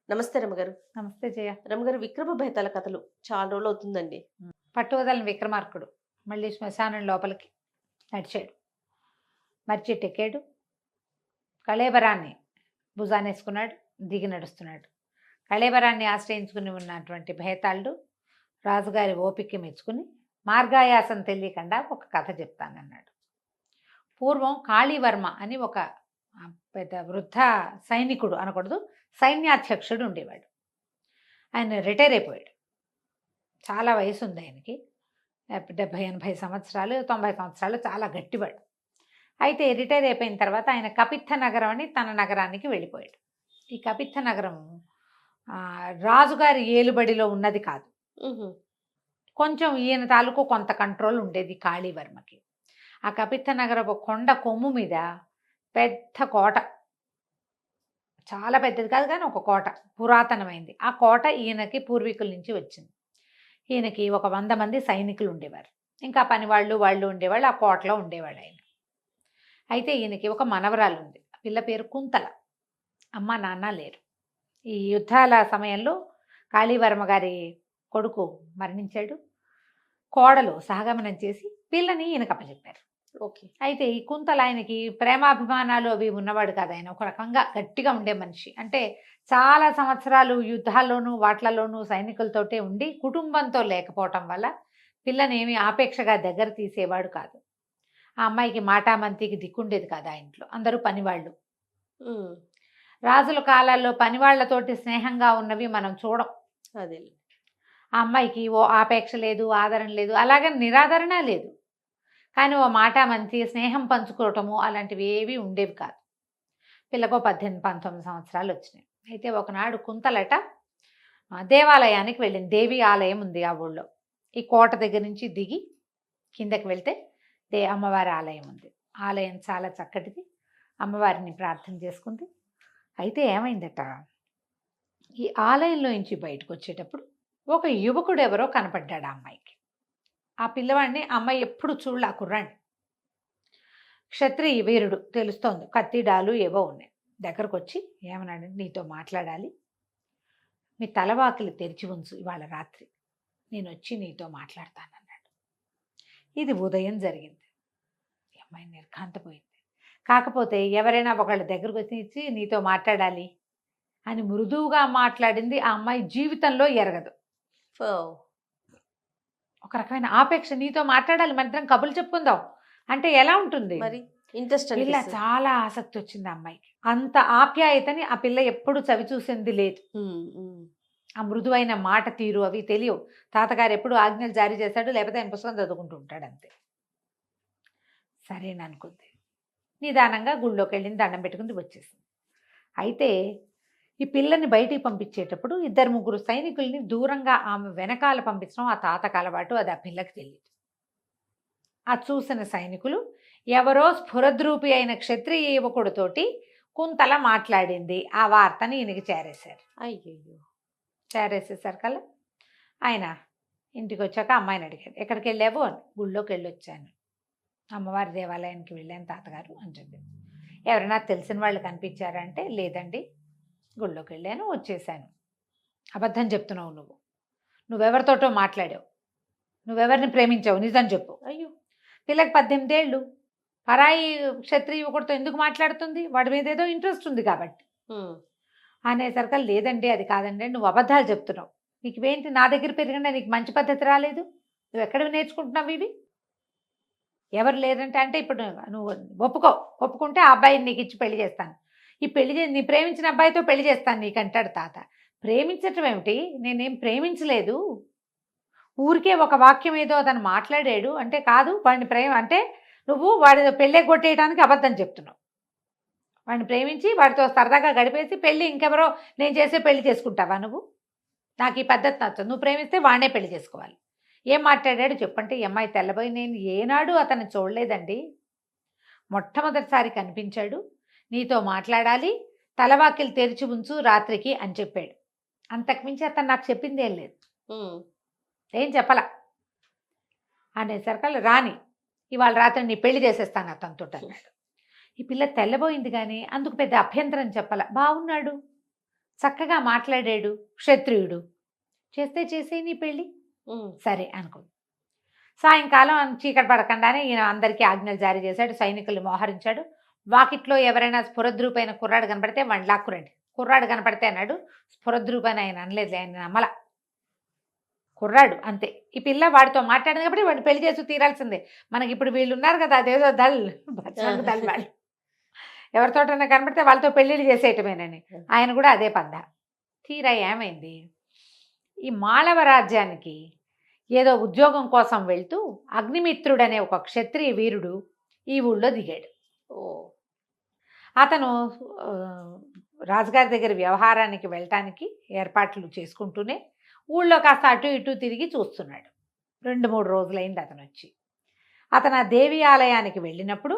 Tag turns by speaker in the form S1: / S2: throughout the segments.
S1: నమస్తే రమగారు.
S2: నమస్తే జయ.
S1: రమగారు, విక్రమ బేతాళ కథలు చాలా రోజులు అవుతుందండి.
S2: పట్టువదలని విక్రమార్కుడు మళ్ళీ శ్మశానం లోపలికి నడిచాడు. మర్చెట్టెక్కాడు. కళేబరాన్ని భుజానేసుకున్నాడు. దిగి నడుస్తున్నాడు. కళేబరాన్ని ఆశ్రయించుకుని ఉన్నటువంటి భేతాళుడు రాజుగారి ఓపిక మెచ్చుకుని మార్గాయాసం తెలియకుండా ఒక కథ చెప్తానన్నాడు. పూర్వం కాళీవర్మ అని ఒక పెద్ద వృద్ధ సైనికుడు అనకూడదు, సైన్యాధ్యక్షుడు ఉండేవాడు. ఆయన రిటైర్ అయిపోయాడు. చాలా వయసు ఉంది ఆయనకి, 70-80 సంవత్సరాలు 90 సంవత్సరాలు, చాలా గట్టివాడు. అయితే రిటైర్ అయిపోయిన తర్వాత ఆయన కపిత్థ నగరం అని తన నగరానికి వెళ్ళిపోయాడు. ఈ కపిత్థ నగరం రాజుగారి ఏలుబడిలో ఉన్నది కాదు. కొంచెం ఈయన తాలూకు కొంత కంట్రోల్ ఉండేది కాళీవర్మకి. ఆ కపిత్థ నగరపు కొండ కొమ్ము మీద పెద్ద కోట, చాలా పెద్దది కాదు కానీ ఒక కోట, పురాతనమైంది. ఆ కోట ఈయనకి పూర్వీకుల నుంచి వచ్చింది. ఈయనకి ఒక 100 మంది సైనికులు ఉండేవారు. ఇంకా పని వాళ్ళు ఉండేవాళ్ళు. ఆ కోటలో ఉండేవాళ్ళు ఆయన. అయితే ఈయనకి ఒక మనవరాలు ఉంది. పిల్ల పేరు కుంతల. అమ్మ నాన్న లేరు. ఈ యుద్ధాల సమయంలో కాళీవర్మ గారి కొడుకు మరణించాడు. కోడలు సహగమనం చేసి పిల్లని ఈయనకు అప్పచెప్పారు.
S1: ఓకే.
S2: అయితే ఈ కుంతల ఆయనకి ప్రేమాభిమానాలు అవి ఉన్నవాడు కాదు. ఆయన ఒక రకంగా గట్టిగా ఉండే మనిషి. అంటే చాలా సంవత్సరాలు యుద్ధాల్లోనూ వాట్లలోనూ సైనికులతోటే ఉండి కుటుంబంతో లేకపోవటం వల్ల పిల్లని ఆపేక్షగా దగ్గర తీసేవాడు కాదు. ఆ అమ్మాయికి మాటామంతికి దిక్కుండేది కాదు. ఆ ఇంట్లో అందరూ పనివాళ్ళు. రాజుల కాలాల్లో పనివాళ్లతోటి స్నేహంగా ఉన్నవి మనం చూడం.
S1: అదే.
S2: ఆ అమ్మాయికి ఓ ఆపేక్ష లేదు, ఆదరణ లేదు, అలాగే నిరాదరణ లేదు. కానీ ఓ మాటామంతి స్నేహం పంచుకోవటము అలాంటివి ఏవి ఉండేవి కాదు. పిల్లకు 18-19 సంవత్సరాలు వచ్చినాయి. అయితే ఒకనాడు కుంతలట దేవాలయానికి వెళ్ళింది. దేవి ఆలయం ఉంది ఆ ఊళ్ళో. ఈ కోట దగ్గర నుంచి దిగి కిందకి వెళ్తే అమ్మవారి ఆలయం ఉంది. ఆలయం చాలా చక్కటిది. అమ్మవారిని ప్రార్థన చేసుకుంది. అయితే ఏమైందట, ఈ ఆలయంలో నుంచి బయటకు వచ్చేటప్పుడు ఒక యువకుడు ఎవరో కనపడ్డాడు ఆ అమ్మాయికి. ఆ పిల్లవాడిని అమ్మాయి ఎప్పుడు చూడలే. ఆ కుర్రాడిని క్షత్రియ వీరుడు తెలుస్తోంది. కత్తిడాలు ఏవో ఉన్నాయి. దగ్గరకు వచ్చి ఏమన్నాడు, నీతో మాట్లాడాలి, మీ తలవాకిలి తెరిచి ఉంచు, ఇవాళ రాత్రి నేను వచ్చి నీతో మాట్లాడతానన్నాడు. ఇది ఉదయం జరిగింది. ఈ అమ్మాయి నిర్ఘాంతపోయింది. కాకపోతే ఎవరైనా ఒకళ్ళ దగ్గరకు వచ్చి నీతో మాట్లాడాలి అని మృదువుగా మాట్లాడింది ఆ అమ్మాయి జీవితంలో ఎరగదు. ఒక రకమైన ఆపేక్ష. నీతో మాట్లాడాలి, మనిద్దరం కబుర్లు చెప్పుకుందాం అంటే ఎలా ఉంటుంది
S1: మరి? ఇంట్రెస్ట్.
S2: పిల్ల చాలా ఆసక్తి వచ్చింది ఆ అమ్మాయికి. అంత ఆప్యాయతని ఆ పిల్ల ఎప్పుడు చవి చూసింది లేదు. ఆ మృదువైన మాట తీరు అవి తెలియవు. తాతగారు ఎప్పుడు ఆజ్ఞలు జారీ చేశాడు, లేకపోతే ఆయన పుస్తకం చదువుకుంటూ ఉంటాడు అంతే. సరేననుకుంది. నిదానంగా గుళ్ళోకి వెళ్ళింది, దండం పెట్టుకుంది, వచ్చేసింది. అయితే ఈ పిల్లని బయటికి పంపించేటప్పుడు 2-3 సైనికుల్ని దూరంగా ఆమె వెనకాల పంపించడం ఆ తాతకు అలవాటు. అది ఆ పిల్లకి తెలియదు. ఆ చూసిన సైనికులు ఎవరో స్ఫురద్రూపి అయిన క్షత్రియ యువకుడితోటి కుంతల మాట్లాడింది ఆ వార్తని ఈయనకి చేరేశారు.
S1: అయ్యో.
S2: చేరేసేసరి కల్లా ఆయన ఇంటికి వచ్చాక అమ్మాయిని అడిగాడు, ఎక్కడికి వెళ్ళావు అని. గుళ్ళోకి వెళ్ళొచ్చాను, అమ్మవారి దేవాలయానికి వెళ్ళాను తాతగారు అని చెప్పింది. ఎవరైనా తెలిసిన వాళ్ళు కనిపించారంటే లేదండి, గుళ్ళోకి వెళ్ళాను, వచ్చేసాను. అబద్ధం చెప్తున్నావు నువ్వెవరితోటో మాట్లాడావు, నువ్వెవరిని ప్రేమించావు, నిజం చెప్పు. అయ్యో, పిల్లకి 18 ఏళ్ళు, పరాయి క్షత్రియ యువకుడితో ఎందుకు మాట్లాడుతుంది, వాడి మీద ఏదో ఇంట్రెస్ట్ ఉంది కాబట్టి అనేసరికి లేదండి అది కాదండి, నువ్వు అబద్ధాలు చెప్తున్నావు, నీకు ఏంటి నా దగ్గర పెరిగినా నీకు మంచి పద్ధతి రాలేదు, నువ్వు ఎక్కడ నేర్చుకుంటున్నావు ఇవి, ఎవరు లేదంటే అంటే ఇప్పుడు నువ్వు ఒప్పుకుంటే ఆ అబ్బాయిని నీకు ఇచ్చి పెళ్లి చేస్తాను, ఈ నీ ప్రేమించిన అబ్బాయితో పెళ్లి చేస్తాను నీకంటాడు తాత. ప్రేమించటం ఏమిటి, నేనేం ప్రేమించలేదు, ఊరికే ఒక వాక్యం ఏదో అతను మాట్లాడాడు అంటే కాదు వాడిని ప్రేమ అంటే నువ్వు వాడి పెళ్ళే కొట్టేయడానికి అబద్ధం చెప్తున్నావు. వాడిని ప్రేమించి వాడితో సరదాగా గడిపేసి పెళ్ళి ఇంకెవరో నేను చేసే పెళ్లి చేసుకుంటావా నువ్వు, నాకు ఈ పద్ధతి నచ్చదు, నువ్వు ప్రేమిస్తే వాడినే పెళ్లి చేసుకోవాలి. ఏం మాట్లాడాడు చెప్పంటే ఈ అమ్మాయి తెల్లబోయి, నేను ఏనాడు అతన్ని చూడలేదండి, మొట్టమొదటిసారి కనిపించాడు, నీతో మాట్లాడాలి, తలవాకిలు తెరిచి ఉంచు రాత్రికి అని చెప్పాడు. అంతకుమించి అతను నాకు చెప్పింది ఏం లేదు, ఏం చెప్పలా. అనేసరికి రాని ఇవాళ రాత్రి నీ పెళ్లి చేసేస్తాను అతనితో అన్నాడు. ఈ పిల్ల తెల్లబోయింది కానీ అందుకు పెద్ద అభ్యంతరం చెప్పాల. బాగున్నాడు, చక్కగా మాట్లాడాడు, క్షత్రియుడు. చేస్తే చేసే నీ పెళ్ళి
S1: ఉమ్.
S2: సరే అనుకుంది. సాయంకాలం చీకటి పడకుండానే ఈయన అందరికీ ఆజ్ఞలు జారీ చేశాడు, సైనికులు మోహరించాడు. వాకిట్లో ఎవరైనా స్ఫురద్రూపైన కుర్రాడు కనపడితే వాడిని లాక్కురండి. కుర్రాడు కనపడితే అన్నాడు, స్ఫురద్రూపైన ఆయన అనలేదు, ఆయన నమ్మల. కుర్రాడు అంతే. ఈ పిల్ల వాడితో మాట్లాడింది కాబట్టి వాడిని పెళ్లి చేసి తీరాల్సిందే. మనకి ఇప్పుడు వీళ్ళు ఉన్నారు కదా, అదేదో దళ్ బజరంగ దళ్ వాళ్ళు, ఎవరితోటైనా కనపడితే వాళ్ళతో పెళ్ళిళ్ళు చేసేయటమేనని. ఆయన కూడా అదే పంద. తీరా ఏమైంది, ఈ మాళవ రాజ్యానికి ఏదో ఉద్యోగం కోసం వెళ్తూ అగ్నిమిత్రుడనే ఒక క్షత్రియ వీరుడు ఈ ఊళ్ళో దిగాడు.
S1: ఓ.
S2: అతను ఆ, రాజుగారి దగ్గర వ్యవహారానికి వెళ్ళటానికి ఏర్పాట్లు చేసుకుంటూనే ఊళ్ళో కాస్త అటు ఇటు తిరిగి చూస్తున్నాడు. 2-3 రోజులైంది అతను వచ్చి. అతను ఆ దేవి ఆలయానికి వెళ్ళినప్పుడు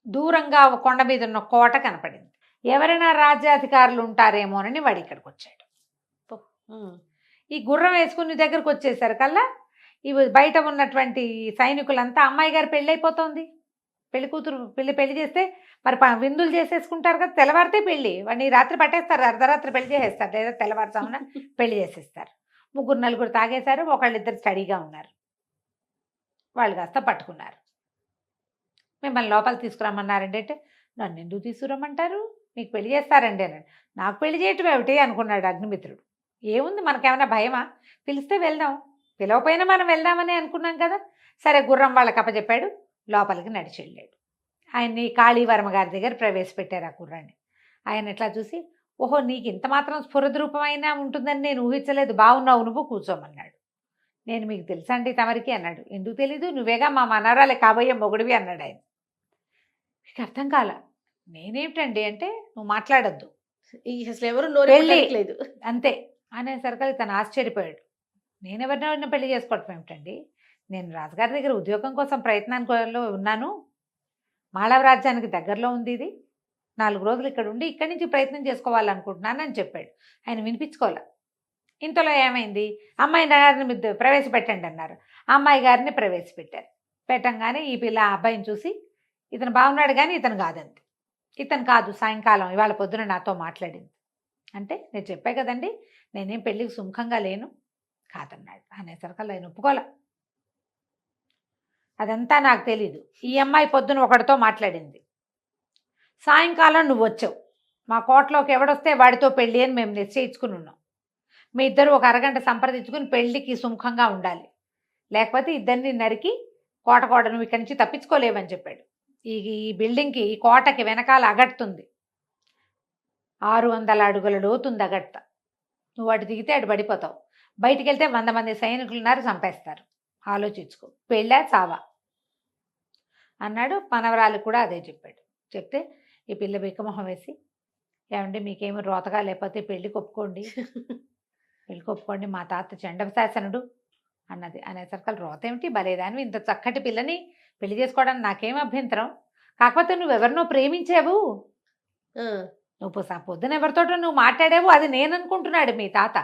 S2: దూరంగా ఒక కొండ మీద ఉన్న కోట కనపడింది. ఎవరైనా రాజ్యాధికారులు ఉంటారేమోనని వాడు ఇక్కడికి వచ్చాడు.
S1: ఉమ్.
S2: ఈ గుర్రం వేసుకుని దగ్గరకు వచ్చేసరికల్లా ఇవి బయట ఉన్నటువంటి సైనికులంతా అమ్మాయి గారు పెళ్ళైపోతుంది, పెళ్లి కూతురు పెళ్లి చేస్తే మరి విందులు చేసేసుకుంటారు కదా, తెల్లవారితే పెళ్ళి. వాడిని రాత్రి పట్టేస్తారు, అర్ధరాత్రి పెళ్లి చేసేస్తారు, లేదా తెల్లవారుజామున పెళ్లి చేసేస్తారు. 3-4 తాగేశారు, ఒకళ్ళిద్దరు స్టడీగా ఉన్నారు. వాళ్ళు కాస్త పట్టుకున్నారు. మిమ్మల్ని లోపల తీసుకురమ్మన్నారండి అంటే, నన్ను ఎందుకు తీసుకురమ్మంటారు, మీకు పెళ్లి చేస్తారండి అన్నాడు. నాకు పెళ్లి చేయటం ఏమిటి అనుకున్నాడు అగ్నిమిత్రుడు. ఏముంది, మనకేమైనా భయమా, పిలిస్తే వెళ్దాం, పిలవపోయినా మనం వెళ్దామని అనుకున్నాం కదా. సరే గుర్రం వాళ్ళకి అప్పచెప్పాడు, లోపలికి నడిచి వెళ్ళాడు. ఆయన్ని కాళీవర్మ గారి దగ్గర ప్రవేశపెట్టారు ఆ కుర్రాన్ని. ఆయన ఎట్లా చూసి, ఓహో నీకు ఇంత మాత్రం స్ఫురద్రూపమైనా ఉంటుందని నేను ఊహించలేదు, బాగున్నావు నువ్వు, కూర్చోమన్నాడు. నేను మీకు తెలుసండి తమరికి అన్నాడు. ఎందుకు తెలీదు, నువ్వేగా మా మనవరాలే కాబోయే మొగుడివి అన్నాడు ఆయన. మీకు అర్థం కాల. నేనేమిటండి అంటే, నువ్వు మాట్లాడద్దు,
S1: అసలు ఎవరు నోరు
S2: పెళ్ళి.
S1: లేదు.
S2: అంతే అనేసరికి తను ఆశ్చర్యపోయాడు. నేను ఎవరినైనా పెళ్లి చేసుకోవటం ఏమిటండి, నేను రాజుగారి దగ్గర ఉద్యోగం కోసం ప్రయత్నానికి ఉన్నాను, మాళవ రాజ్యానికి దగ్గరలో ఉంది ఇది, 4 రోజులు ఇక్కడ ఉండి ఇక్కడి నుంచి ప్రయత్నం చేసుకోవాలనుకుంటున్నాను అని చెప్పాడు. ఆయన వినిపించుకోవాలి. ఇంతలో ఏమైంది, అమ్మాయి గారిని మీరు ప్రవేశపెట్టండి అన్నారు. అమ్మాయి గారిని ప్రవేశపెట్టారు. పెట్టంగానే ఈ పిల్ల ఆ అబ్బాయిని చూసి, ఇతను బాగున్నాడు కానీ ఇతను కాదండి, ఇతను కాదు, సాయంకాలం ఇవాళ పొద్దున నాతో మాట్లాడింది అంటే, నేను చెప్పా కదండి నేనేం పెళ్ళికి సుముఖంగా లేను, కాదన్నాడు. అనేసరికల్లా ఆయన ఒప్పుకోలే. అదంతా నాకు తెలీదు, ఈ అమ్మాయి పొద్దున ఒకడితో మాట్లాడింది, సాయంకాలం నువ్వు వచ్చావు, మా కోటలోకి ఎవడొస్తే వాడితో పెళ్ళి అని మేము నిశ్చయించుకుని ఉన్నాం. మీ ఇద్దరు ఒక అరగంట సంప్రదించుకుని పెళ్ళికి సుముఖంగా ఉండాలి, లేకపోతే ఇద్దరిని నరికి కోట నువ్వు ఇక్కడి నుంచి తప్పించుకోలేవని చెప్పాడు. ఈ బిల్డింగ్కి, ఈ కోటకి వెనకాల అగడుతుంది, 600 అడుగుల లోతుంది అగట్ట. నువ్వు అటు దిగితే అటు పడిపోతావు, బయటికి వెళ్తే 100 మంది సైనికులు ఉన్నారు, చంపేస్తారు, ఆలోచించుకో, పెళ్ళా చావా అన్నాడు. మనవరాలు కూడా అదే చెప్పాడు. చెప్తే ఈ పిల్ల బిక్కమొహం వేసి, ఏమండి మీకేమో రోతగా లేకపోతే పెళ్ళికి ఒప్పుకోండి, పెళ్ళికి ఒప్పుకోండి, మా తాత చండశాసనుడు అన్నది. అనేసరికి రోత ఏమిటి, బలేదానివి, ఇంత చక్కటి పిల్లని పెళ్లి చేసుకోవడానికి నాకేం అభ్యంతరం, కాకపోతే నువ్వెవరినో ప్రేమించావు, నువ్వు పొద్దున ఎవరితోటో నువ్వు మాట్లాడావు, అది నేను అనుకుంటున్నాడు మీ తాత.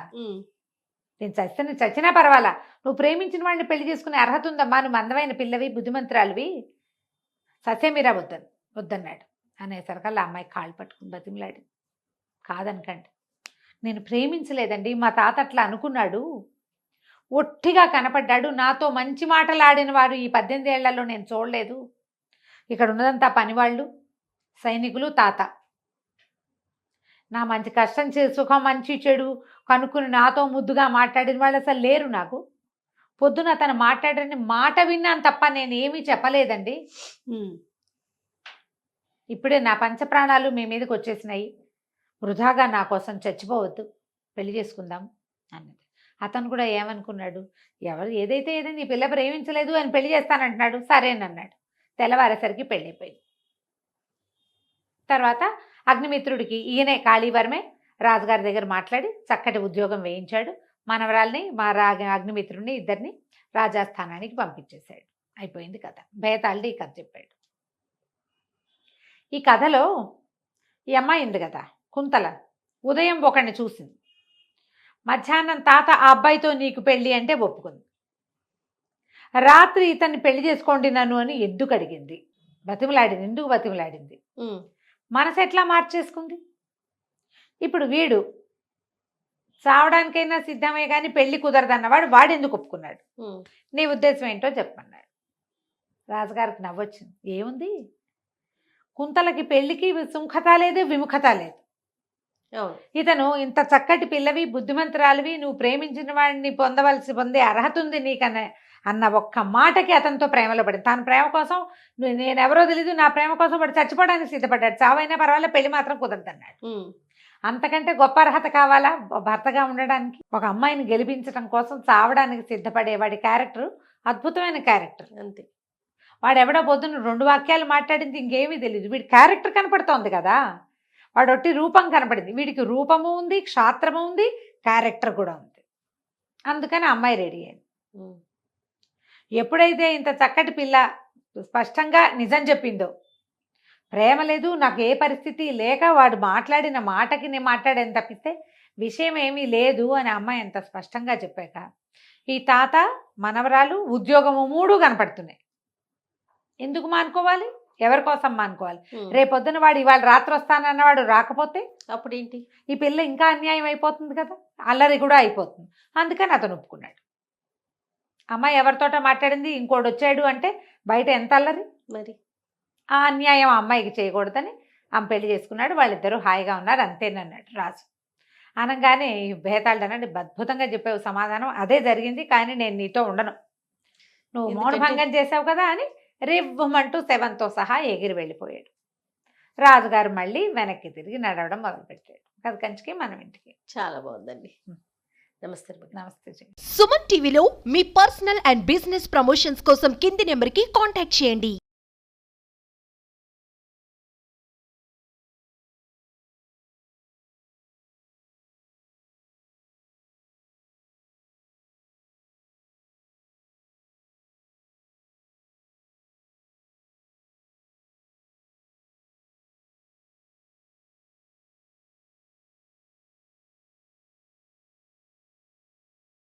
S2: నేను చచ్చినా పర్వాలా, నువ్వు ప్రేమించిన వాడిని పెళ్లి చేసుకునే అర్హత ఉందమ్మా, నువ్వు అందమైన పిల్లవి, బుద్ధిమంతురాలివి, సత్యమీరా వద్దన్నాడు. అనేసరికల్లా అమ్మాయి కాళ్ళు పట్టుకుని బతిమలాడి, కాదనకండి, నేను ప్రేమించలేదండి, మా తాత అట్లా అనుకున్నాడు, ఒట్టిగా కనపడ్డాడు, నాతో మంచి మాటలాడిన వారు ఈ 18 ఏళ్లలో నేను చూడలేదు, ఇక్కడ ఉన్నదంతా పనివాళ్ళు, సైనికులు, తాత. నా మంచి కష్టం సుఖం మంచి చెడు కనుక్కుని నాతో ముద్దుగా మాట్లాడిన వాళ్ళు అసలు లేరు నాకు. పొద్దున తను మాట్లాడని మాట విన్నాను తప్ప నేను ఏమీ చెప్పలేదండి. ఇప్పుడే నా పంచప్రాణాలు మీ మీదకి వచ్చేసినాయి, వృధాగా నా కోసం చచ్చిపోవద్దు, పెళ్లి చేసుకుందాం అన్నది. అతను కూడా ఏమనుకున్నాడు, ఏదైతే నీ పిల్ల ప్రేమించలేదు అని పెళ్లి చేస్తానంటున్నాడు, సరేనన్నాడు. తెల్లవారేసరికి పెళ్ళైపోయింది. తర్వాత అగ్నిమిత్రుడికి ఈయనే కాళీవర్మే రాజుగారి దగ్గర మాట్లాడి చక్కటి ఉద్యోగం వేయించాడు. మనవరాల్ని అగ్నిమిత్రుడిని ఇద్దరిని రాజాస్థానానికి పంపించేశాడు. అయిపోయింది కథ. బేతాళుడు ఈ కథ చెప్పాడు. ఈ కథలో ఈ అమ్మాయి ఉంది కదా కుంతల, ఉదయం ఒకడిని చూసింది, మధ్యాహ్నం తాత ఆ అబ్బాయితో నీకు పెళ్ళి అంటే ఒప్పుకుంది, రాత్రి ఇతన్ని పెళ్లి చేసుకోండి నన్ను అని ఎందుకు అడిగింది, బతిమలాడింది. ఎందుకు బతిమలాడింది, మనసు ఎట్లా మార్చేసుకుంది. ఇప్పుడు వీడు చావడానికైనా సిద్ధమే కానీ పెళ్లి కుదరదన్నవాడు వాడు ఎందుకు ఒప్పుకున్నాడు?
S1: ఉమ్,
S2: నీ ఉద్దేశం ఏంటో చెప్పన్నాడు. రాజుగారికి నవ్వొచ్చింది. ఏముంది, కుంతలకి పెళ్లికి సుముఖత లేదు, విముఖత లేదు.
S1: అవును.
S2: ఇతను ఇంత చక్కటి పిల్లవి, బుద్ధిమంతురాలివి, నువ్వు ప్రేమించిన వాడిని పొందే అర్హత ఉంది నీకన్నా అన్న ఒక్క మాటకి అతనితో ప్రేమలో పడింది. తన ప్రేమ కోసం నేనెవరో తెలీదు, నా ప్రేమ కోసం వాడు చచ్చిపోవడానికి సిద్ధపడ్డాడు. చావైనా పర్వాలేదు, పెళ్లి మాత్రం కుదరదన్నాడు.
S1: ఉమ్,
S2: అంతకంటే గొప్ప అర్హత కావాలా భర్తగా ఉండడానికి? ఒక అమ్మాయిని గెలిపించడం కోసం చావడానికి సిద్ధపడే వాడి క్యారెక్టర్ అద్భుతమైన క్యారెక్టర్.
S1: అంతే.
S2: వాడెవడో పొద్దున్న 2 వాక్యాలు మాట్లాడింది ఇంకేమీ తెలియదు. వీడి క్యారెక్టర్ కనపడుతోంది కదా, వాడు ఒట్టి రూపం కనపడింది. వీడికి రూపము ఉంది, క్షాత్రము ఉంది, క్యారెక్టర్ కూడా ఉంది. అందుకని అమ్మాయి రెడీ అయింది.
S1: ఉమ్,
S2: ఎప్పుడైతే ఇంత చక్కటి పిల్ల స్పష్టంగా నిజం చెప్పిందో, ప్రేమ లేదు నాకు ఏ పరిస్థితి లేక వాడు మాట్లాడిన మాటకి నేను మాట్లాడేది తప్పిస్తే విషయం ఏమీ లేదు అని అమ్మాయి ఎంత స్పష్టంగా చెప్పాక ఈ తాత, మనవరాలు, ఉద్యోగము 3 కనపడుతున్నాయి. ఎందుకు మానుకోవాలి? ఎవరి కోసం మానుకోవాలి?
S1: ఉమ్.
S2: రేపొద్దున వాడు ఇవాళ రాత్రి వస్తానన్నవాడు రాకపోతే
S1: అప్పుడేంటి?
S2: ఈ పిల్ల ఇంకా అన్యాయం అయిపోతుంది కదా, అల్లరి కూడా అయిపోతుంది. అందుకని అతను ఒప్పుకున్నాడు. అమ్మాయి ఎవరితోట మాట్లాడింది, ఇంకోటి వచ్చాడు అంటే బయట ఎంత అల్లరి.
S1: మరి
S2: ఆ అన్యాయం ఆ అమ్మాయికి చేయకూడదని ఆమె పెళ్లి చేసుకున్నాడు. వాళ్ళిద్దరూ హాయిగా ఉన్నారు, అంతేనన్నాడు రాజు. అనగానే భేతాళుడు అన్నాడు, అద్భుతంగా చెప్పావు సమాధానం, అదే జరిగింది, కానీ నేను నీతో ఉండను, నువ్వు మౌనభంగం చేసావు కదా అని రివ్వమంటూ శవంతో సహా ఎగిరి వెళ్ళిపోయాడు. రాజుగారు మళ్ళీ వెనక్కి తిరిగి నడవడం మొదలుపెట్టాడు. కథ కంచికి మనం ఇంటికి.
S1: చాలా బాగుందండి. నమస్తే.
S2: నమస్తే.
S3: సుమన్ టీవీలో మీ పర్సనల్ అండ్ బిజినెస్ ప్రమోషన్స్ కోసం కింది నెంబర్కి కాంటాక్ట్ చేయండి.